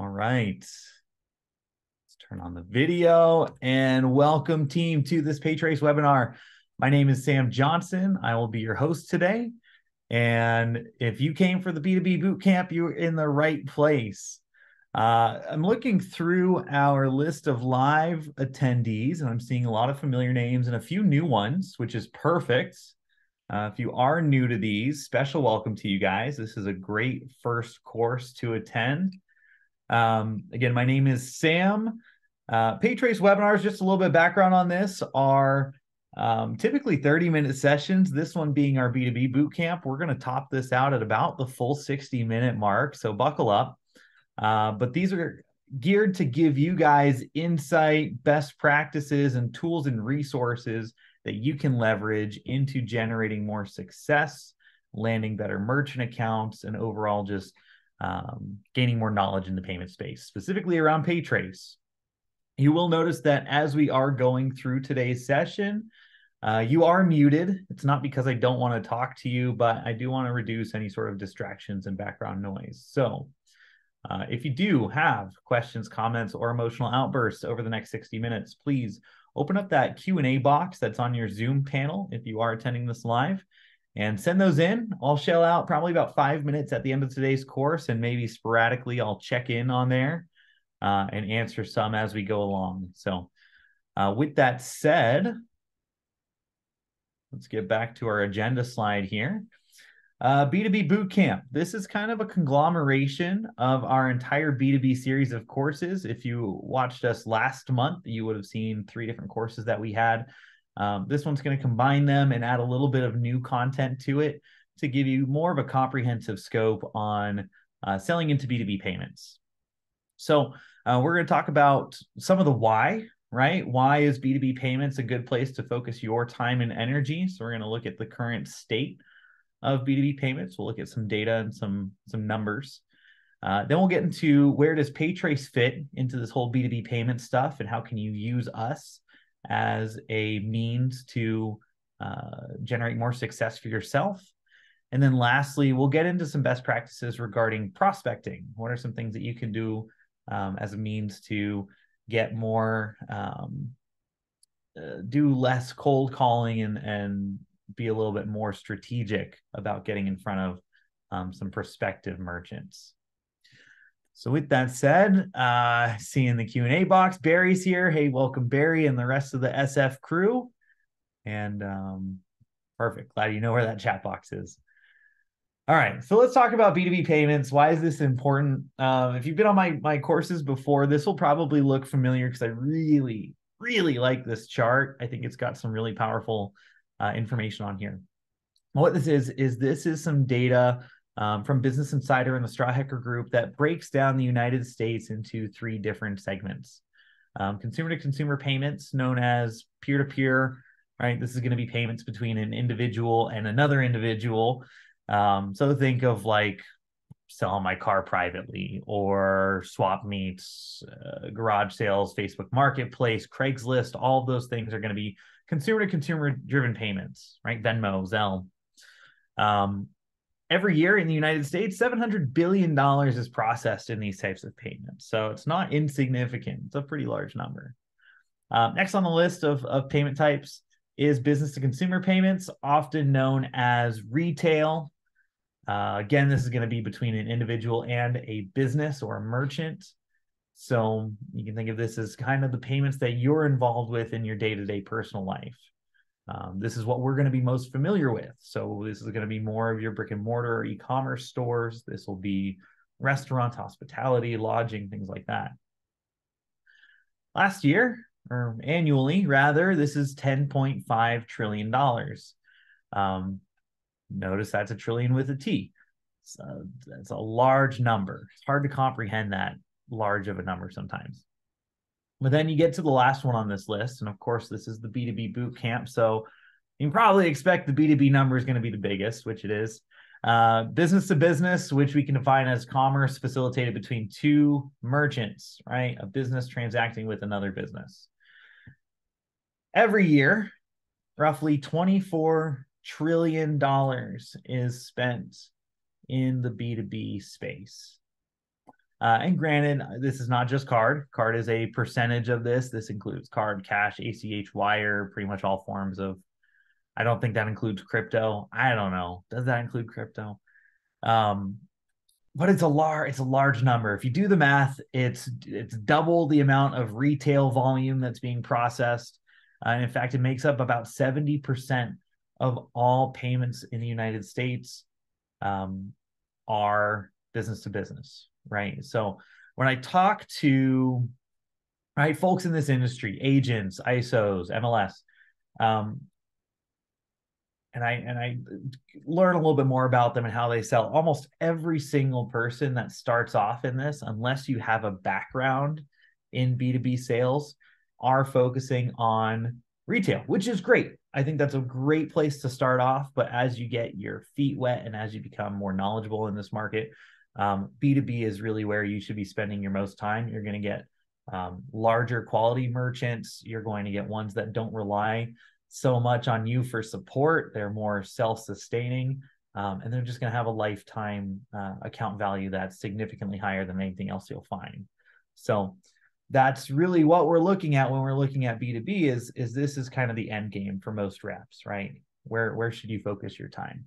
All right. Let's turn on the video and welcome team to this PayTrace webinar. My name is Sam Johnson. I will be your host today. And if you came for the B2B Bootcamp, you're in the right place. I'm looking through our list of live attendees, and I'm seeing a lot of familiar names and a few new ones, which is perfect. If you are new to these, special welcome to you guys. This is a great first course to attend. Again, my name is Sam. PayTrace webinars, just a little bit of background on this, are typically 30-minute sessions. This one being our B2B Bootcamp. We're going to top this out at about the full 60-minute mark, so buckle up. But these are geared to give you guys insight, best practices, and tools and resources that you can leverage into generating more success, landing better merchant accounts, and overall just gaining more knowledge in the payment space, specifically around PayTrace. You will notice that as we are going through today's session, you are muted. It's not because I don't want to talk to you, but I do want to reduce any sort of distractions and background noise. So if you do have questions, comments, or emotional outbursts over the next 60 minutes, please open up that Q&A box that's on your Zoom panel if you are attending this live, and send those in. I'll shell out probably about 5 minutes at the end of today's course, and maybe sporadically I'll check in on there and answer some as we go along. So with that said, let's get back to our agenda slide here. B2B Bootcamp. This is kind of a conglomeration of our entire B2B series of courses. If you watched us last month, you would have seen 3 different courses that we had. This one's going to combine them and add a little bit of new content to it to give you more of a comprehensive scope on selling into B2B payments. So we're going to talk about some of the why, right? Why is B2B payments a good place to focus your time and energy? So we're going to look at the current state of B2B payments. We'll look at some data and some numbers. Then we'll get into where does PayTrace fit into this whole B2B payment stuff, and how can you use us as a means to generate more success for yourself. And then lastly, we'll get into some best practices regarding prospecting. What are some things that you can do as a means to get more, do less cold calling and be a little bit more strategic about getting in front of some prospective merchants. So with that said, seeing the Q&A box, Barry's here. Hey, welcome Barry and the rest of the SF crew. And perfect, glad you know where that chat box is. All right, so let's talk about B2B payments. Why is this important? If you've been on my courses before, this will probably look familiar because I really like this chart. I think it's got some really powerful information on here. What this is some data from Business Insider and the Strawhecker Group that breaks down the United States into 3 different segments. Consumer-to-consumer payments, known as peer-to-peer, right? This is going to be payments between an individual and another individual. So think of like selling my car privately, or swap meets, garage sales, Facebook Marketplace, Craigslist. All of those things are going to be consumer-to-consumer driven payments, right? Venmo, Zelle. Every year in the United States, $700 billion is processed in these types of payments. So it's not insignificant. It's a pretty large number. Next on the list of payment types is business-to-consumer payments, often known as retail. Again, this is going to be between an individual and a business or a merchant. So you can think of this as kind of the payments that you're involved with in your day-to-day personal life. This is what we're going to be most familiar with. So this is going to be more of your brick and mortar or e-commerce stores. This will be restaurants, hospitality, lodging, things like that. Last year, or annually rather, this is $10.5 trillion. Notice that's a trillion with a T. So that's a large number. It's hard to comprehend that large of a number sometimes. But then you get to the last one on this list, and of course, this is the B2B Bootcamp. So you can probably expect the B2B number is going to be the biggest, which it is. Business to business, which we can define as commerce facilitated between 2 merchants, right? A business transacting with another business. Every year, roughly $24 trillion is spent in the B2B space. And granted, this is not just card. Card is a percentage of this. This includes card, cash, ACH, wire, pretty much all forms of. I don't think that includes crypto. I don't know. Does that include crypto? Um, but it's a large number. If you do the math, it's double the amount of retail volume that's being processed. And in fact, it makes up about 70% of all payments in the United States are business to business, right? So when I talk to folks in this industry, agents, ISOs, MLS, and I learn a little bit more about them and how they sell. Almost every single person that starts off in this, unless you have a background in B2B sales, are focusing on retail, which is great. I think that's a great place to start off. But as you get your feet wet and as you become more knowledgeable in this market, B2B is really where you should be spending your most time. You're going to get larger quality merchants. You're going to get ones that don't rely so much on you for support. They're more self-sustaining, and they're just going to have a lifetime account value that's significantly higher than anything else you'll find. So that's really what we're looking at when we're looking at B2B is this is kind of the end game for most reps, right? Where should you focus your time?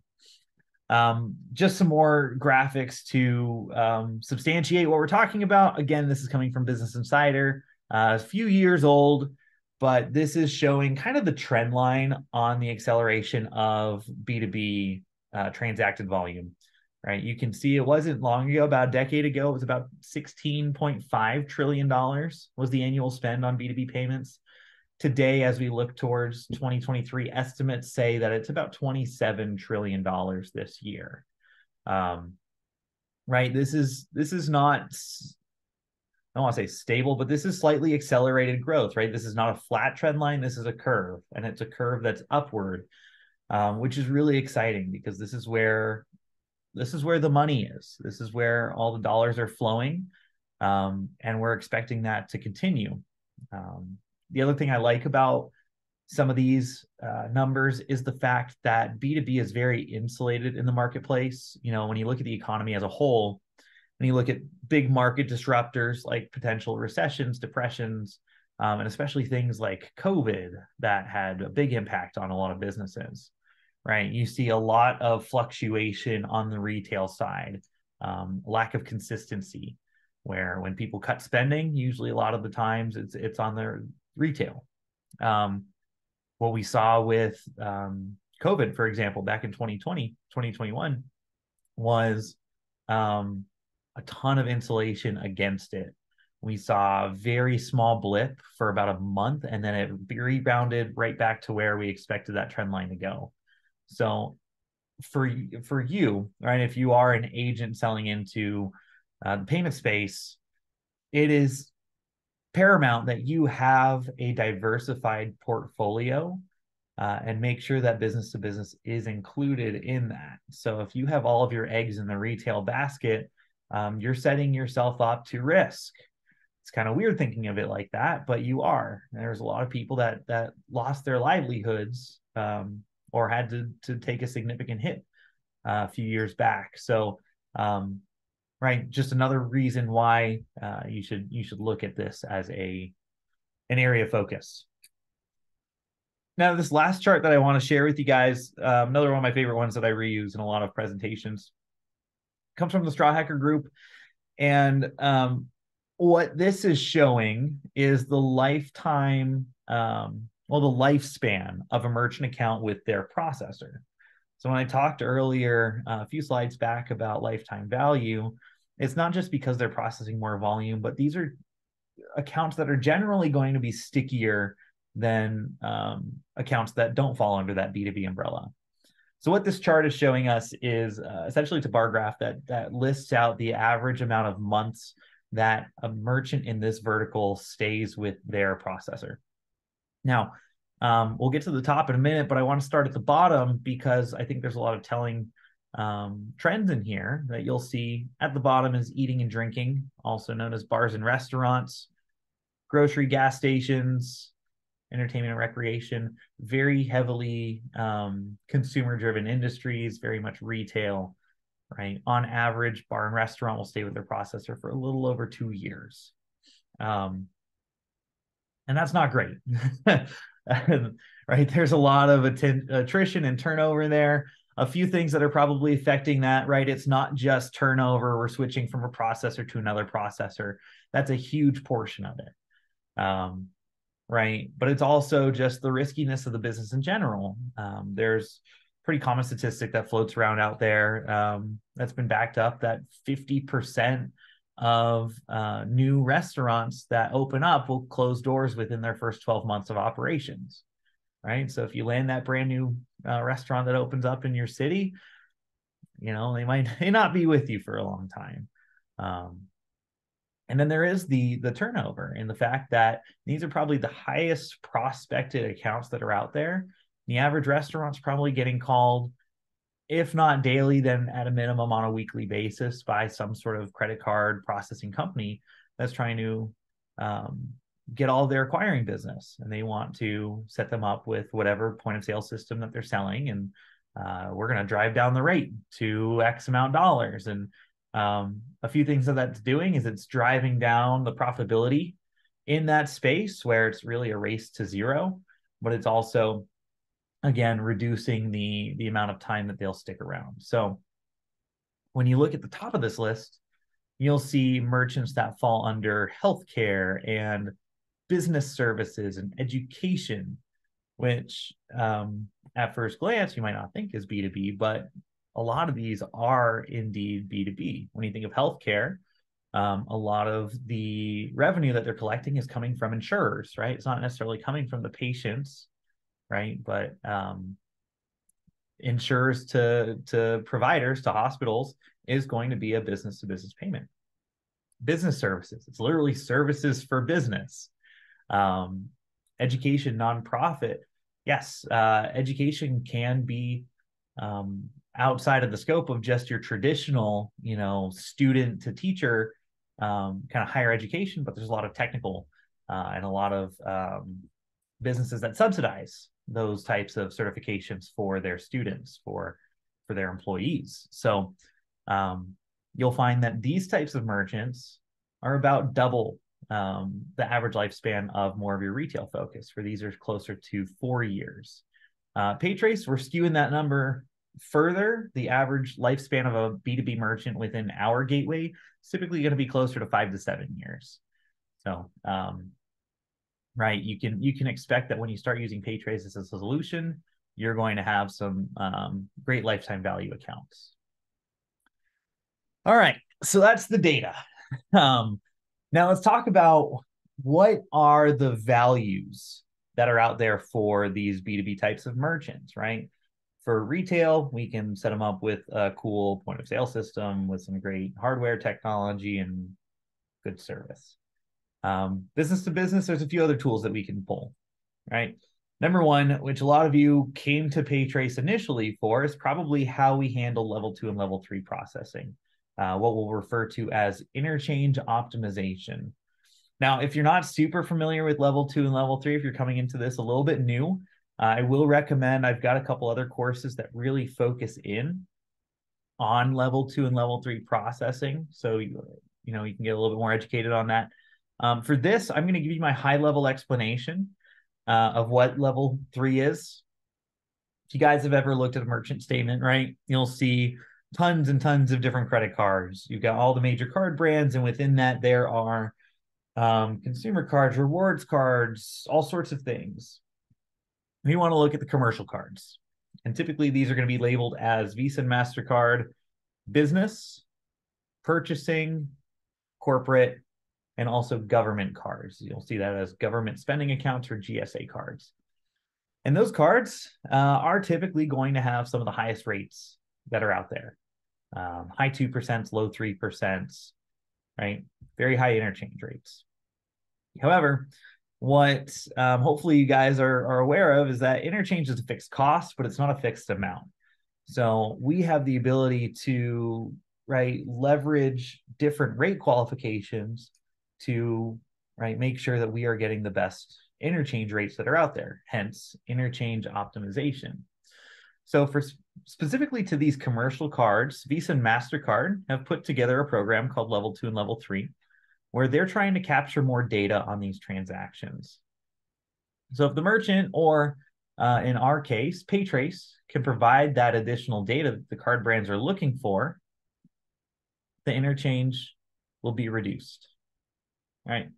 Just some more graphics to substantiate what we're talking about. Again, this is coming from Business Insider, a few years old, but this is showing kind of the trend line on the acceleration of B2B transacted volume, right? You can see it wasn't long ago, about a decade ago, it was about $16.5 trillion was the annual spend on B2B payments. Today, as we look towards 2023, estimates say that it's about $27 trillion this year. Right? This is not, I don't want to say stable, but this is slightly accelerated growth, right? This is not a flat trend line. This is a curve, and it's a curve that's upward, which is really exciting because this is where the money is. This is where all the dollars are flowing, and we're expecting that to continue. The other thing I like about some of these numbers is the fact that B2B is very insulated in the marketplace. You know, when you look at the economy as a whole, when you look at big market disruptors like potential recessions, depressions, and especially things like COVID that had a big impact on a lot of businesses, right? You see a lot of fluctuation on the retail side, lack of consistency, where when people cut spending, usually a lot of the times it's on their retail. What we saw with COVID, for example, back in 2020, 2021, was a ton of insulation against it. We saw a very small blip for about a month, and then it rebounded right back to where we expected that trend line to go. So for you, right, if you are an agent selling into the payment space, it is paramount that you have a diversified portfolio and make sure that business to business is included in that. So if you have all of your eggs in the retail basket, you're setting yourself up to risk. It's kind of weird thinking of it like that, but you are. There's a lot of people that lost their livelihoods or had to take a significant hit a few years back. So right, just another reason why you should look at this as an area of focus. Now, this last chart that I want to share with you guys, another one of my favorite ones that I reuse in a lot of presentations, comes from the Straw Hacker Group. And what this is showing is the lifetime, the lifespan of a merchant account with their processor. So when I talked earlier, a few slides back about lifetime value, it's not just because they're processing more volume, but these are accounts that are generally going to be stickier than accounts that don't fall under that B2B umbrella. So what this chart is showing us is essentially it's a bar graph that lists out the average amount of months that a merchant in this vertical stays with their processor. Now, we'll get to the top in a minute, but I want to start at the bottom because I think there's a lot of telling trends in here that you'll see. At the bottom is eating and drinking, also known as bars and restaurants, grocery, gas stations, entertainment and recreation, very heavily consumer-driven industries, very much retail. right? On average, bar and restaurant will stay with their processor for a little over 2 years. And that's not great. Right? There's a lot of attrition and turnover there. A few things that are probably affecting that, right? It's not just turnover. We're switching from a processor to another processor. That's a huge portion of it. Right? But it's also just the riskiness of the business in general. There's pretty common statistic that floats around out there that's been backed up that 50% of new restaurants that open up will close doors within their first 12 months of operations, right? So if you land that brand new restaurant that opens up in your city, they may not be with you for a long time. And then there is the turnover and the fact that these are probably the highest prospected accounts that are out there. The average restaurant's probably getting called, if not daily, then at a minimum on a weekly basis by some sort of credit card processing company that's trying to get all their acquiring business. And they want to set them up with whatever point of sale system that they're selling. And we're going to drive down the rate to X amount of dollars. And a few things that that's doing is it's driving down the profitability in that space where it's really a race to zero, but it's also, again, reducing the amount of time that they'll stick around. So when you look at the top of this list, you'll see merchants that fall under healthcare and business services and education, which at first glance you might not think is B2B, but a lot of these are indeed B2B. When you think of healthcare, a lot of the revenue that they're collecting is coming from insurers, right? It's not necessarily coming from the patients, right? But insurers to providers, to hospitals, is going to be a business-to-business payment. Business services, it's literally services for business. Education, nonprofit, yes, education can be outside of the scope of just your traditional, student to teacher kind of higher education, but there's a lot of technical and a lot of businesses that subsidize those types of certifications for their students, for their employees. So you'll find that these types of merchants are about double the average lifespan of more of your retail focus. For these are closer to 4 years. PayTrace, we're skewing that number further. The average lifespan of a B2B merchant within our gateway is typically going to be closer to 5 to 7 years. So, right, you can expect that when you start using PayTrace as a solution, you're going to have some great lifetime value accounts. All right, so that's the data. Now let's talk about what are the values that are out there for these B2B types of merchants, right? For retail, we can set them up with a cool point of sale system with some great hardware technology and good service. Business to business, there's a few other tools that we can pull, right? Number one, which a lot of you came to PayTrace initially for, is probably how we handle level 2 and level 3 processing. What we'll refer to as interchange optimization. Now, if you're not super familiar with level 2 and level 3, if you're coming into this a little bit new, I will recommend, I've got a couple other courses that really focus in on level 2 and level 3 processing. So, you can get a little bit more educated on that. For this, I'm going to give you my high-level explanation of what level 3 is. If you guys have ever looked at a merchant statement, right, you'll see tons and tons of different credit cards. You've got all the major card brands, and within that, there are consumer cards, rewards cards, all sorts of things. We want to look at the commercial cards. And typically, these are going to be labeled as Visa and MasterCard, business, purchasing, corporate, and also government cards. You'll see that as government spending accounts or GSA cards. And those cards are typically going to have some of the highest rates that are out there. High 2%, low 3%, right? Very high interchange rates. However, what hopefully you guys are aware of is that interchange is a fixed cost, but it's not a fixed amount. So we have the ability to, right, leverage different rate qualifications to, right, make sure that we are getting the best interchange rates that are out there, hence interchange optimization. So for specifically to these commercial cards, Visa and MasterCard have put together a program called Level 2 and Level 3, where they're trying to capture more data on these transactions. So if the merchant, or in our case, PayTrace, can provide that additional data that the card brands are looking for, the interchange will be reduced, right?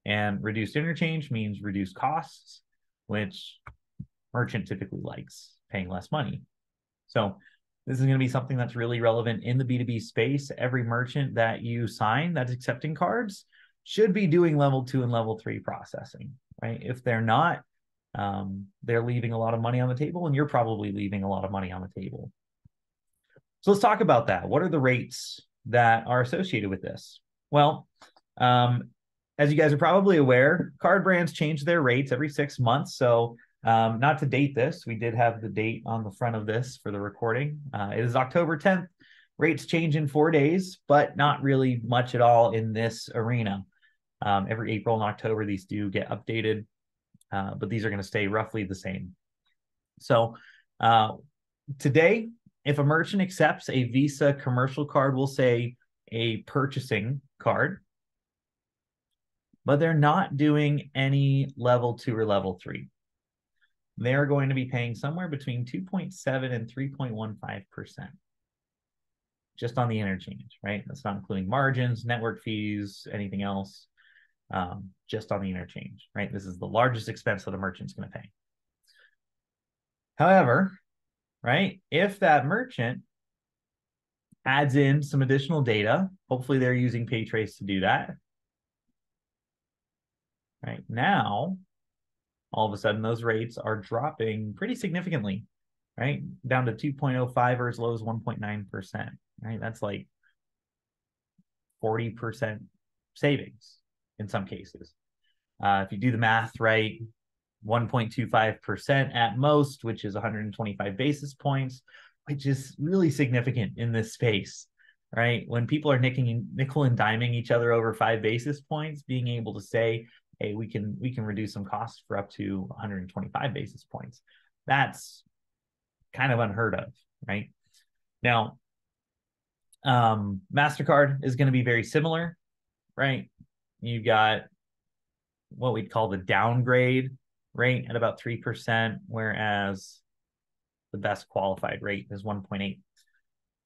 And reduced interchange means reduced costs, which merchant typically likes, paying less money. So this is going to be something that's really relevant in the B2B space. Every merchant that you sign that's accepting cards should be doing level 2 and level 3 processing, right? If they're not, they're leaving a lot of money on the table, and you're probably leaving a lot of money on the table. So let's talk about that. What are the rates that are associated with this? Well, as you guys are probably aware, card brands change their rates every 6 months. So not to date this, we did have the date on the front of this for the recording. It is October 10th. Rates change in 4 days, but not really much at all in this arena. Every April and October, these do get updated, but these are going to stay roughly the same. So today, if a merchant accepts a Visa commercial card, we'll say a purchasing card, but they're not doing any level 2 or level 3. They're going to be paying somewhere between 2.7 and 3.15% just on the interchange, right? That's not including margins, network fees, anything else, just on the interchange, right? This is the largest expense that a merchant's going to pay. However, right, if that merchant adds in some additional data, hopefully they're using PayTrace to do that, right? Now, all of a sudden, those rates are dropping pretty significantly, right? Down to 2.05 or as low as 1.9%, right? That's like 40% savings in some cases. If you do the math right, 1.25% at most, which is 125 basis points, which is really significant in this space, right? When people are nickel and diming each other over 5 basis points, being able to say, hey, we can reduce some costs for up to 125 basis points. That's kind of unheard of, right? Now, MasterCard is going to be very similar, right? You've got what we'd call the downgrade rate at about 3%, whereas the best qualified rate is 1.8.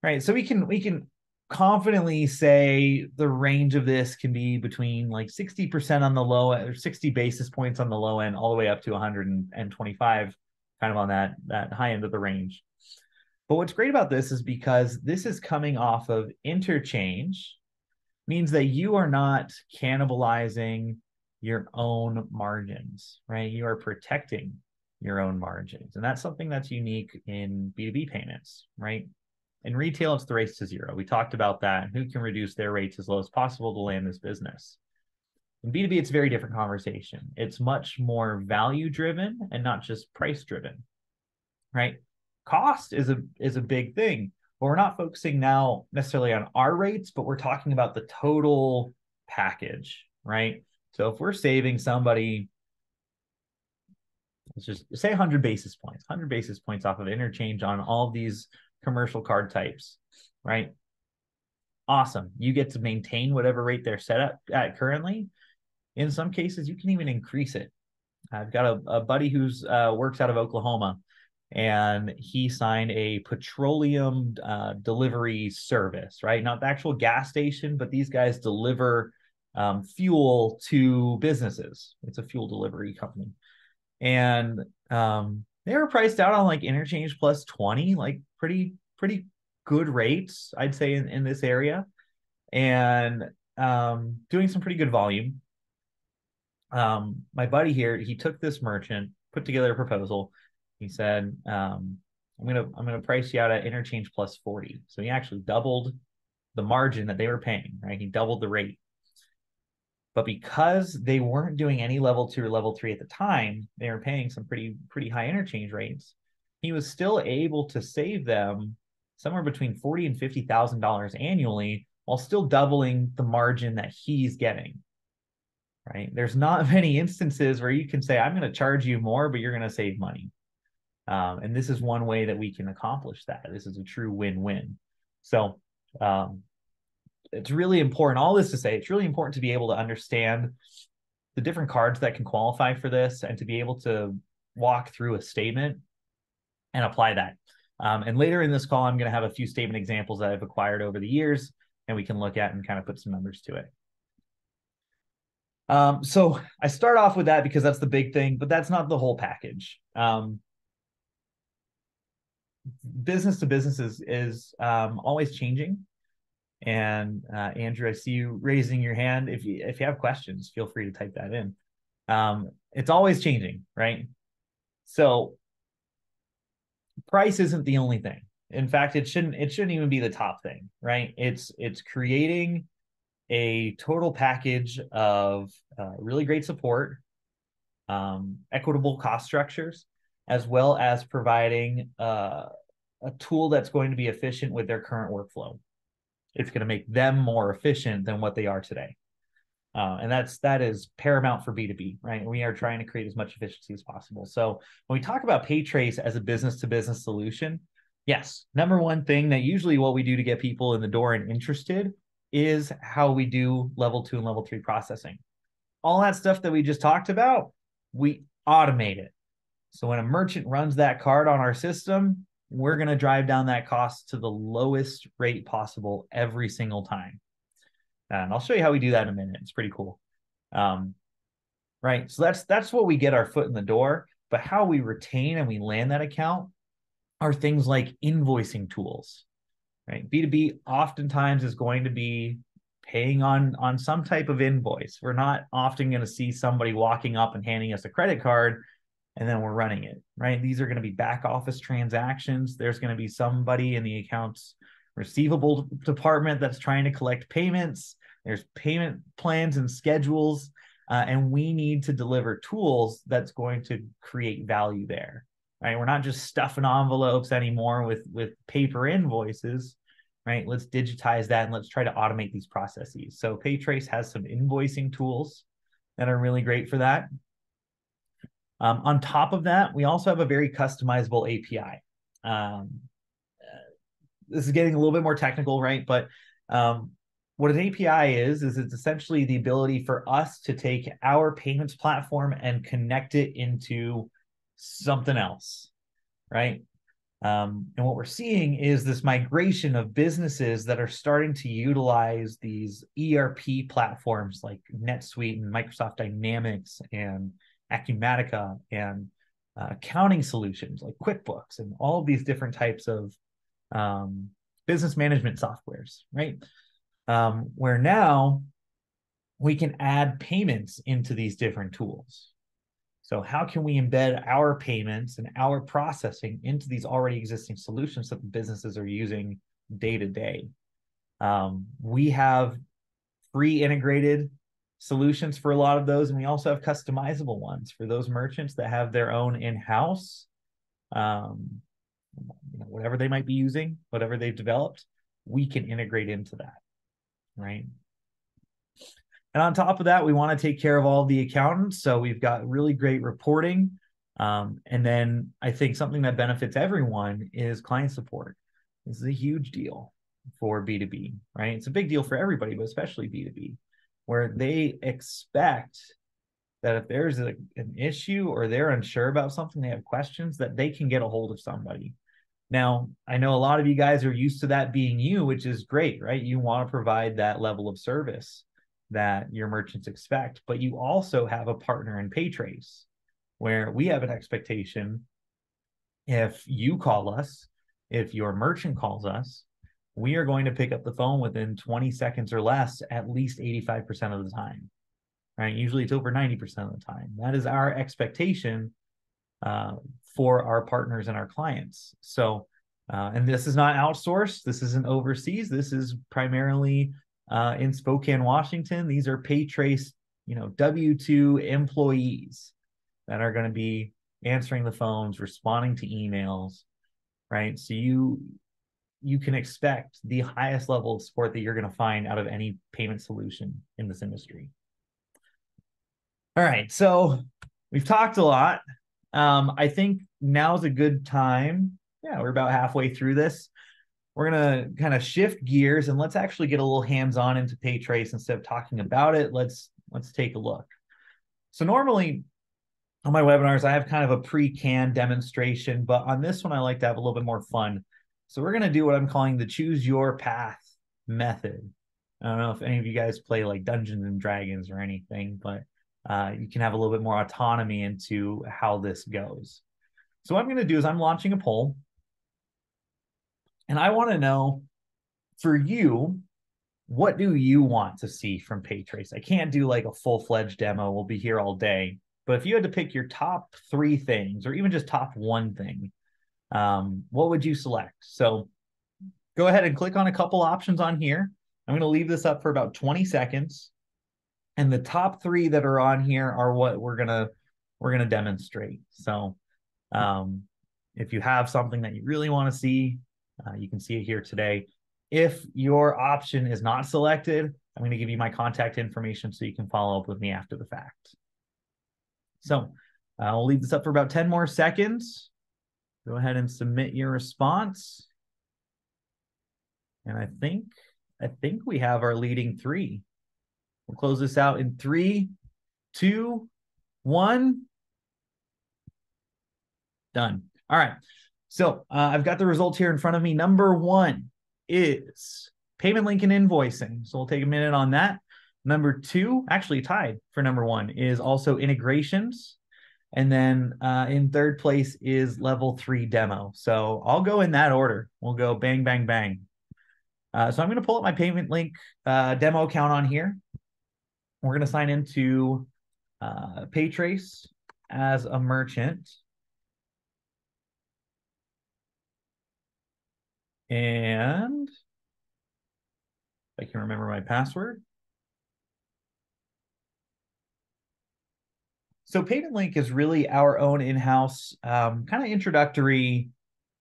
Right. So we can confidently say the range of this can be between like 60% on the low end, or 60 basis points on the low end, all the way up to 125, kind of on that high end of the range. But what's great about this is because this is coming off of interchange, means that you are not cannibalizing your own margins, right? You are protecting your own margins. And that's something that's unique in B2B payments, right? In retail, it's the race to zero. We talked about that. Who can reduce their rates as low as possible to land this business? In B2B, it's a very different conversation. It's much more value driven and not just price driven, right? Cost is a big thing, but we're not focusing now necessarily on our rates, but we're talking about the total package, right? So if we're saving somebody, let's just say 100 basis points off of interchange on all of these commercial card types, right? Awesome. You get to maintain whatever rate they're set up at currently. In some cases, you can even increase it. I've got a buddy who's works out of Oklahoma, and he signed a petroleum delivery service, right? Not the actual gas station, but these guys deliver fuel to businesses. It's a fuel delivery company. And they were priced out on like interchange plus 20, like pretty good rates, I'd say, in this area, and doing some pretty good volume. My buddy here, he took this merchant, put together a proposal. He said, I'm gonna price you out at interchange plus 40. So he actually doubled the margin that they were paying, right? He doubled the rate. But because they weren't doing any level 2 or level 3 at the time, they were paying some pretty high interchange rates. He was still able to save them somewhere between $40,000 and $50,000 annually, while still doubling the margin that he's getting. Right? There's not many instances where you can say, I'm going to charge you more, but you're going to save money. And this is one way that we can accomplish that. This is a true win-win. So it's really important, all this to say, it's really important to be able to understand the different cards that can qualify for this and to be able to walk through a statement and apply that. And later in this call, I'm going to have a few statement examples that I've acquired over the years, and we can look at and kind of put some numbers to it. So I start off with that because that's the big thing, but that's not the whole package. Business to business is always changing. And Andrew, I see you raising your hand. If you have questions, feel free to type that in. It's always changing, right? So price isn't the only thing. In fact, it shouldn't even be the top thing, right? It's creating a total package of really great support, equitable cost structures, as well as providing a tool that's going to be efficient with their current workflow. It's going to make them more efficient than what they are today. And that is paramount for B2B, right? We are trying to create as much efficiency as possible. So when we talk about PayTrace as a business-to-business solution, yes, number one thing that usually what we do to get people in the door and interested is how we do level 2 and level 3 processing. All that stuff that we just talked about, we automate it. So when a merchant runs that card on our system, we're going to drive down that cost to the lowest rate possible every single time. And I'll show you how we do that in a minute. It's pretty cool. Right. So that's what we get our foot in the door. But how we retain and we land that account are things like invoicing tools. Right. B2B oftentimes is going to be paying on some type of invoice. We're not often going to see somebody walking up and handing us a credit card and then we're running it, right? These are going to be back office transactions. There's going to be somebody in the accounts receivable department that's trying to collect payments. There's payment plans and schedules, and we need to deliver tools that's going to create value there, right? We're not just stuffing envelopes anymore with paper invoices, right? Let's digitize that and let's try to automate these processes. So PayTrace has some invoicing tools that are really great for that. On top of that, we also have a very customizable API. This is getting a little bit more technical, right? But what an API is it's essentially the ability for us to take our payments platform and connect it into something else, right? And what we're seeing is this migration of businesses that are starting to utilize these ERP platforms like NetSuite and Microsoft Dynamics and Acumatica and accounting solutions like QuickBooks and all of these different types of business management softwares, right? Where now we can add payments into these different tools. So how can we embed our payments and our processing into these already existing solutions that the businesses are using day to day? We have pre-integrated solutions for a lot of those, and we also have customizable ones for those merchants that have their own in-house, whatever they might be using, whatever they've developed, we can integrate into that, right? And on top of that, we want to take care of all the accountants. So we've got really great reporting. And then I think something that benefits everyone is client support. This is a huge deal for B2B, right? It's a big deal for everybody, but especially B2B, where they expect that if there's an issue or they're unsure about something, they have questions, that they can get a hold of somebody. Now, I know a lot of you guys are used to that being you, which is great, right? You want to provide that level of service that your merchants expect, but you also have a partner in PayTrace where we have an expectation. If you call us, if your merchant calls us, we are going to pick up the phone within 20 seconds or less, at least 85% of the time, right? Usually it's over 90% of the time. That is our expectation for our partners and our clients. So, and this is not outsourced. This isn't overseas. This is primarily in Spokane, Washington. These are PayTrace, W-2 employees that are going to be answering the phones, responding to emails, right? So you can expect the highest level of support that you're going to find out of any payment solution in this industry. All right, so we've talked a lot. I think now's a good time. Yeah, we're about halfway through this. We're gonna kind of shift gears and let's actually get a little hands-on into PayTrace instead of talking about it. Let's take a look. So normally on my webinars, I have kind of a pre-canned demonstration, but on this one, I like to have a little bit more fun. So we're gonna do what I'm calling the choose your path method. I don't know if any of you guys play like Dungeons and Dragons or anything, but you can have a little bit more autonomy into how this goes. So what I'm going to do is I'm launching a poll, and I want to know, for you, what do you want to see from PayTrace? I can't do like a full-fledged demo. We'll be here all day. But if you had to pick your top 3 things, or even just top 1 thing, what would you select? So go ahead and click on a couple options on here. I'm going to leave this up for about 20 seconds. And the top 3 that are on here are what we're gonna demonstrate. So if you have something that you really want to see, you can see it here today. If your option is not selected, I'm going to give you my contact information so you can follow up with me after the fact. So I'll leave this up for about 10 more seconds. Go ahead and submit your response. And I think we have our leading 3. We'll close this out in 3, 2, 1. Done. All right. So I've got the results here in front of me. Number 1 is payment link and invoicing. So we'll take a minute on that. Number 2, actually tied for number 1, is also integrations. And then in third place is level 3 demo. So I'll go in that order. We'll go bang, bang, bang. So I'm going to pull up my payment link demo account on here. We're going to sign into PayTrace as a merchant. And I can remember my password. So Payment Link is really our own in-house kind of introductory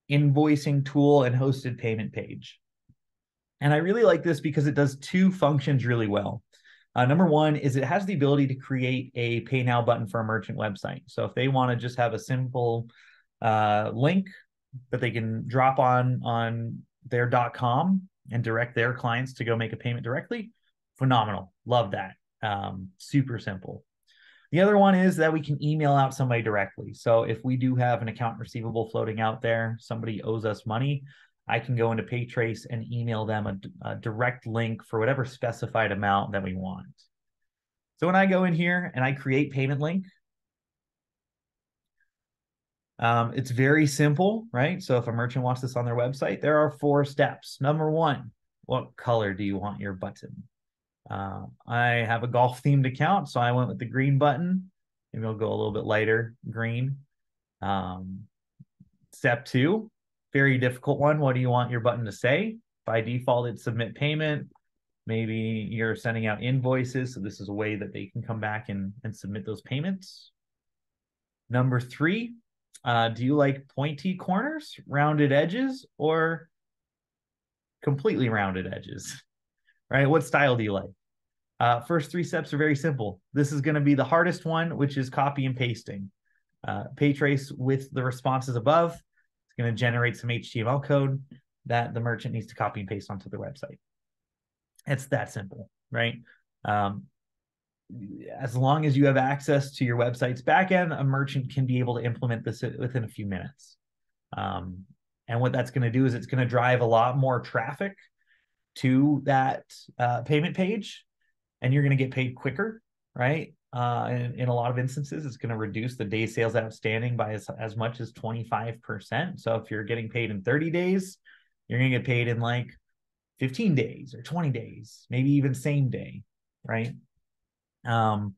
invoicing tool and hosted payment page. And I really like this because it does 2 functions really well. Number 1 is it has the ability to create a Pay Now button for a merchant website. So if they want to just have a simple link that they can drop on their .com and direct their clients to go make a payment directly, phenomenal. Love that. Super simple. The other one is that we can email out somebody directly. So if we do have an account receivable floating out there, somebody owes us money, I can go into PayTrace and email them a direct link for whatever specified amount that we want. So when I go in here and I create payment link, it's very simple, right? So if a merchant wants this on their website, there are 4 steps. Number 1, what color do you want your button? I have a golf themed account, so I went with the green button. Maybe I'll go a little bit lighter green. Step 2, very difficult one. What do you want your button to say? By default, it's submit payment. Maybe you're sending out invoices, so this is a way that they can come back and submit those payments. Number 3, do you like pointy corners, rounded edges, or completely rounded edges? Right? What style do you like? First 3 steps are very simple. This is going to be the hardest one, which is copy and pasting. PayTrace with the responses above, it's going to generate some HTML code that the merchant needs to copy and paste onto their website. It's that simple, right? As long as you have access to your website's backend, a merchant can be able to implement this within a few minutes. And what that's going to do is it's going to drive a lot more traffic to that payment page, and you're going to get paid quicker, right? In a lot of instances, it's going to reduce the day sales outstanding by as much as 25%. So if you're getting paid in 30 days, you're going to get paid in like 15 days or 20 days, maybe even same day, right? And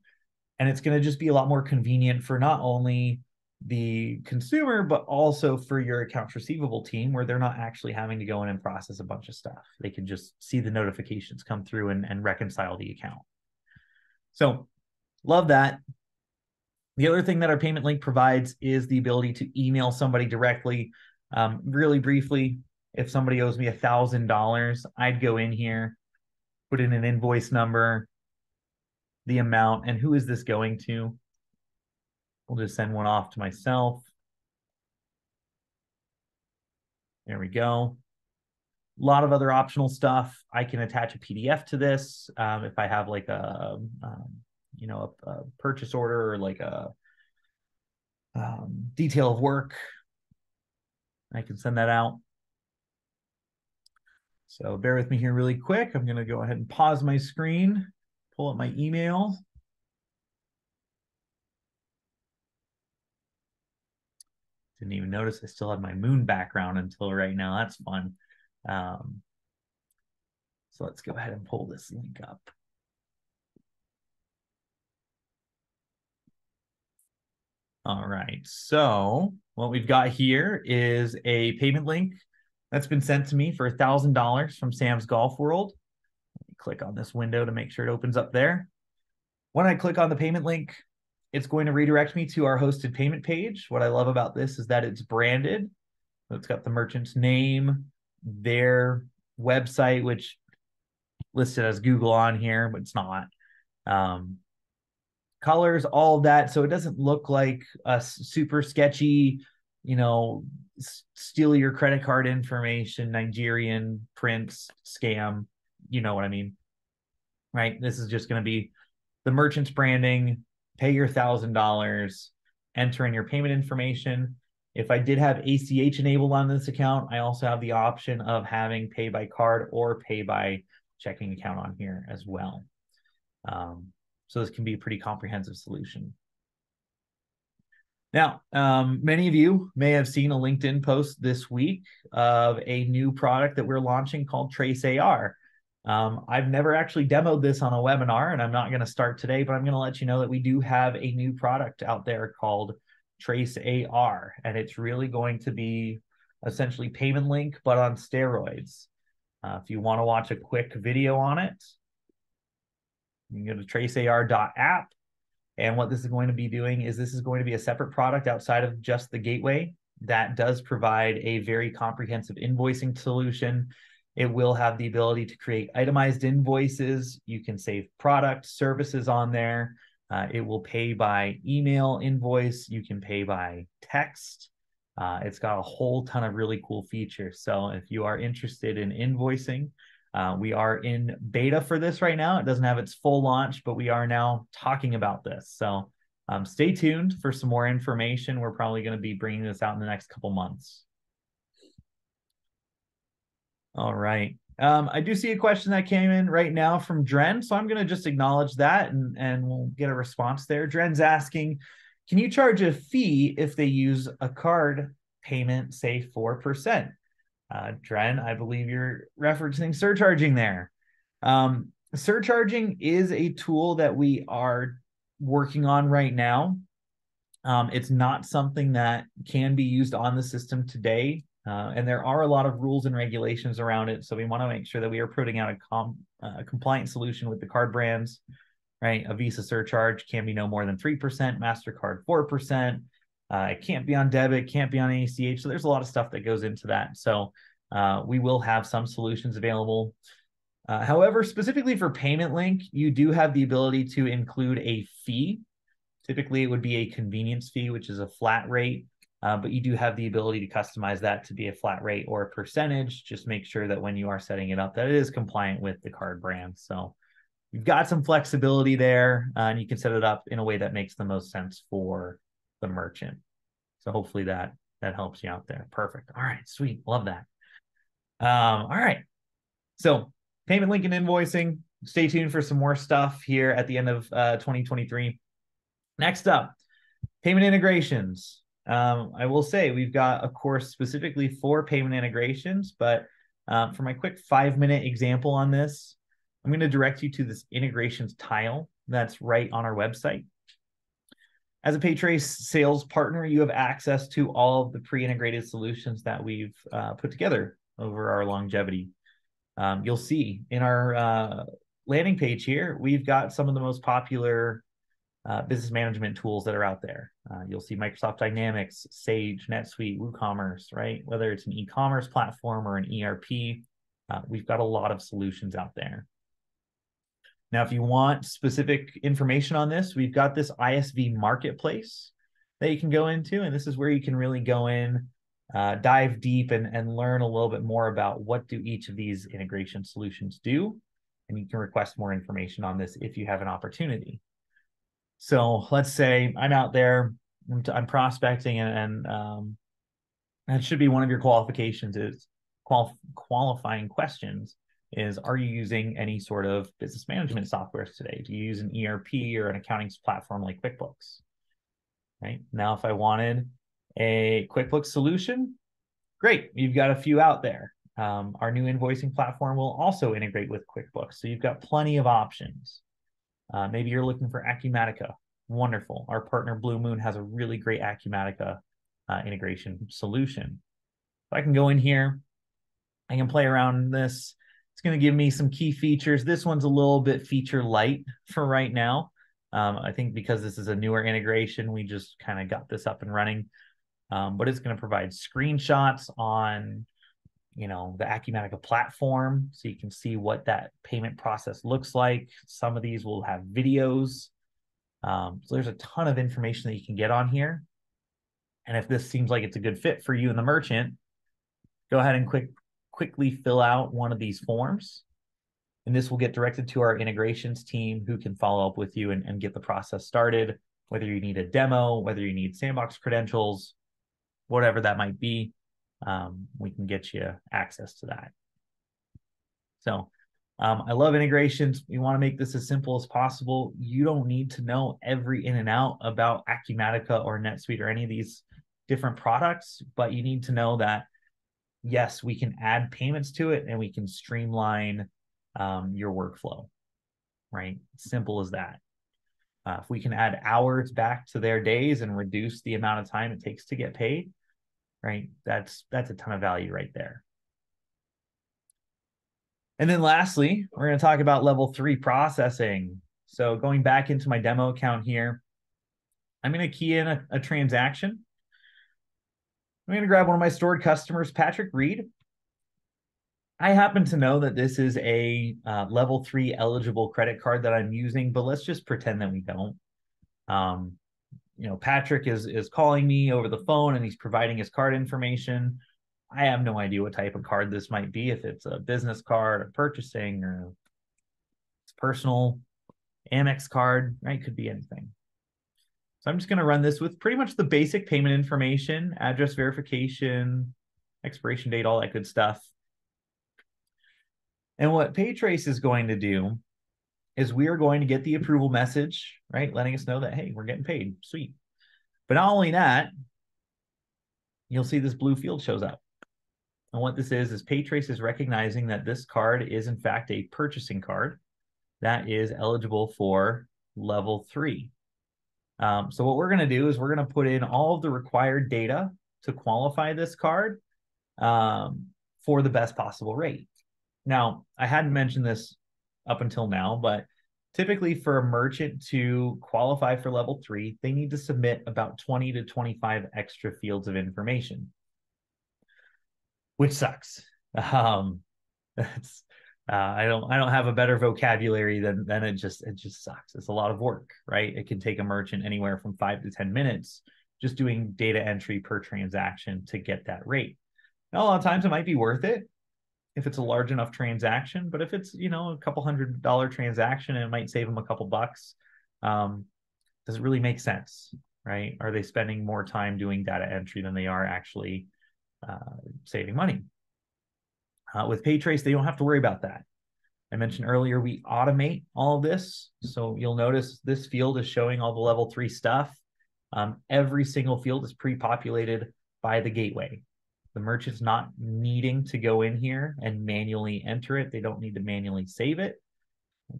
it's going to just be a lot more convenient for not only the consumer, but also for your accounts receivable team, where they're not actually having to go in and process a bunch of stuff. They can just see the notifications come through and reconcile the account. So love that. The other thing that our payment link provides is the ability to email somebody directly. Really briefly, if somebody owes me $1,000, I'd go in here, put in an invoice number, the amount, and who is this going to? We'll just send one off to myself. There we go. A lot of other optional stuff. I can attach a PDF to this if I have like a purchase order or like a detail of work. I can send that out. So bear with me here really quick. I'm going to go ahead and pause my screen, pull up my email. Didn't even notice I still had my moon background until right now. That's fun. So let's go ahead and pull this link up. All right, so what we've got here is a payment link that's been sent to me for $1,000 from Sam's Golf World. Let me click on this window to make sure it opens up there. When I click on the payment link, it's going to redirect me to our hosted payment page. What I love about this is that it's branded. So it's got the merchant's name, their website, which listed as Google on here, but it's not. Colors, all of that. So it doesn't look like a super sketchy, steal your credit card information, Nigerian prince scam. You know what I mean, right? This is just going to be the merchant's branding, pay your $1,000, enter in your payment information. If I did have ACH enabled on this account, I also have the option of having pay by card or pay by checking account on here as well. So this can be a pretty comprehensive solution. Now, many of you may have seen a LinkedIn post this week of a new product that we're launching called Trace AR. I've never actually demoed this on a webinar, and I'm not going to start today, but I'm going to let you know that we do have a new product out there called Trace AR, and it's really going to be essentially Payment Link, but on steroids. If you want to watch a quick video on it, you can go to tracear.app. And what this is going to be doing is this is going to be a separate product outside of just the gateway that does provide a very comprehensive invoicing solution. It will have the ability to create itemized invoices. You can save product services on there. It will pay by email invoice. You can pay by text. It's got a whole ton of really cool features. So if you are interested in invoicing, we are in beta for this right now. It doesn't have its full launch, but we are now talking about this. So stay tuned for some more information. We're probably going to be bringing this out in the next couple months. All right. I do see a question that came in right now from Dren, so I'm going to just acknowledge that and we'll get a response there. Dren's asking, can you charge a fee if they use a card payment, say 4%? Dren, I believe you're referencing surcharging there. Surcharging is a tool that we are working on right now. It's not something that can be used on the system today. And there are a lot of rules and regulations around it. So we want to make sure that we are putting out a compliant solution with the card brands, right? A Visa surcharge can be no more than 3%, MasterCard 4%. It can't be on debit, can't be on ACH. So there's a lot of stuff that goes into that. So we will have some solutions available. However, specifically for Payment Link, you do have the ability to include a fee. Typically, it would be a convenience fee, which is a flat rate. But you do have the ability to customize that to be a flat rate or a percentage. Just make sure that when you are setting it up, that it is compliant with the card brand. So you've got some flexibility there, and you can set it up in a way that makes the most sense for the merchant. So hopefully that helps you out there. Perfect. All right, sweet. Love that. All right. So Payment Link and invoicing. Stay tuned for some more stuff here at the end of 2023. Next up, payment integrations. I will say we've got a course specifically for payment integrations, but for my quick 5-minute example on this, I'm going to direct you to this integrations tile that's right on our website. As a PayTrace sales partner, you have access to all of the pre-integrated solutions that we've put together over our longevity. You'll see in our landing page here, we've got some of the most popular business management tools that are out there. You'll see Microsoft Dynamics, Sage, NetSuite, WooCommerce, right? Whether it's an e-commerce platform or an ERP, we've got a lot of solutions out there. Now, if you want specific information on this, we've got this ISV marketplace. that you can go into. And this is where you can really go in, dive deep and learn a little bit more about what do each of these integration solutions do. And you can request more information on this if you have an opportunity. So let's say I'm out there, I'm prospecting, and that should be one of your qualifications is qualifying questions is, are you using any sort of business management softwares today? Do you use an ERP or an accounting platform like QuickBooks? Right now, if I wanted a QuickBooks solution, great, you've got a few out there. Our new invoicing platform will also integrate with QuickBooks, so you've got plenty of options. Maybe you're looking for Acumatica. Wonderful. Our partner Blue Moon has a really great Acumatica integration solution. So I can go in here, I can play around in this. It's going to give me some key features. This one's a little bit feature light for right now. I think because this is a newer integration, we just kind of got this up and running. But it's going to provide screenshots on, the Acumatica platform, so you can see what that payment process looks like. Some of these will have videos. So there's a ton of information that you can get on here. And if this seems like it's a good fit for you and the merchant, go ahead and quickly fill out one of these forms. And this will get directed to our integrations team, who can follow up with you and get the process started, whether you need a demo, whether you need sandbox credentials, whatever that might be. We can get you access to that. So I love integrations. We want to make this as simple as possible. You don't need to know every in and out about Acumatica or NetSuite or any of these different products, but you need to know that, yes, we can add payments to it and we can streamline your workflow, right? Simple as that. If we can add hours back to their days and reduce the amount of time it takes to get paid, right? That's a ton of value right there. And then lastly, we're going to talk about level 3 processing. So going back into my demo account here, I'm going to key in a transaction. I'm going to grab one of my stored customers, Patrick Reed. I happen to know that this is a level 3 eligible credit card that I'm using, but let's just pretend that we don't. Patrick is calling me over the phone and he's providing his card information. I have no idea what type of card this might be, if it's a business card, or purchasing, or it's personal, Amex card, right? Could be anything. So I'm just going to run this with pretty much the basic payment information, address verification, expiration date, all that good stuff. And what PayTrace is going to do is we are going to get the approval message, right? Letting us know that, hey, we're getting paid. Sweet. But not only that, you'll see this blue field shows up. And what this is PayTrace is recognizing that this card is in fact a purchasing card that is eligible for level 3. So what we're going to do is we're going to put in all of the required data to qualify this card for the best possible rate. Now, I hadn't mentioned this up until now, but typically for a merchant to qualify for level 3, they need to submit about 20 to 25 extra fields of information, which sucks. That's I don't have a better vocabulary than it just sucks. It's a lot of work, right? It can take a merchant anywhere from 5 to 10 minutes just doing data entry per transaction to get that rate. Now, a lot of times it might be worth it if it's a large enough transaction, but if it's, a couple $100 transaction and it might save them a couple bucks, does it really make sense, right? Are they spending more time doing data entry than they are actually saving money? With PayTrace, they don't have to worry about that. I mentioned earlier, we automate all of this. So you'll notice this field is showing all the level 3 stuff. Every single field is pre-populated by the gateway. The merchant's not needing to go in here and manually enter it. They don't need to manually save it.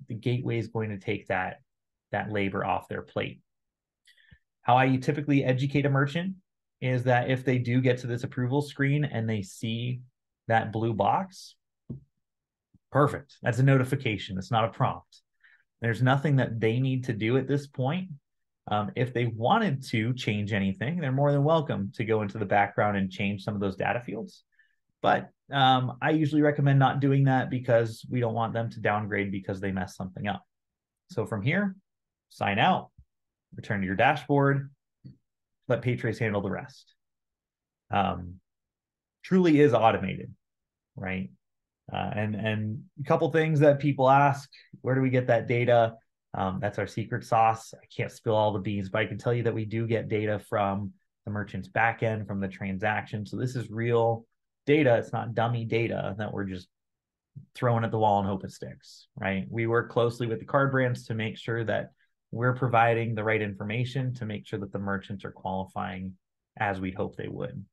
The gateway is going to take that labor off their plate. How I typically educate a merchant is that if they do get to this approval screen and they see that blue box, perfect. That's a notification. It's not a prompt. There's nothing that they need to do at this point. If they wanted to change anything, they're more than welcome to go into the background and change some of those data fields. But I usually recommend not doing that because we don't want them to downgrade because they messed something up. So from here, sign out, return to your dashboard, let PayTrace handle the rest. Truly is automated, right? And a couple things that people ask, where do we get that data? That's our secret sauce. I can't spill all the beans, but I can tell you that we do get data from the merchant's backend, from the transaction. So this is real data. It's not dummy data that we're just throwing at the wall and hope it sticks, right? We work closely with the card brands to make sure that we're providing the right information to make sure that the merchants are qualifying as we hope they would.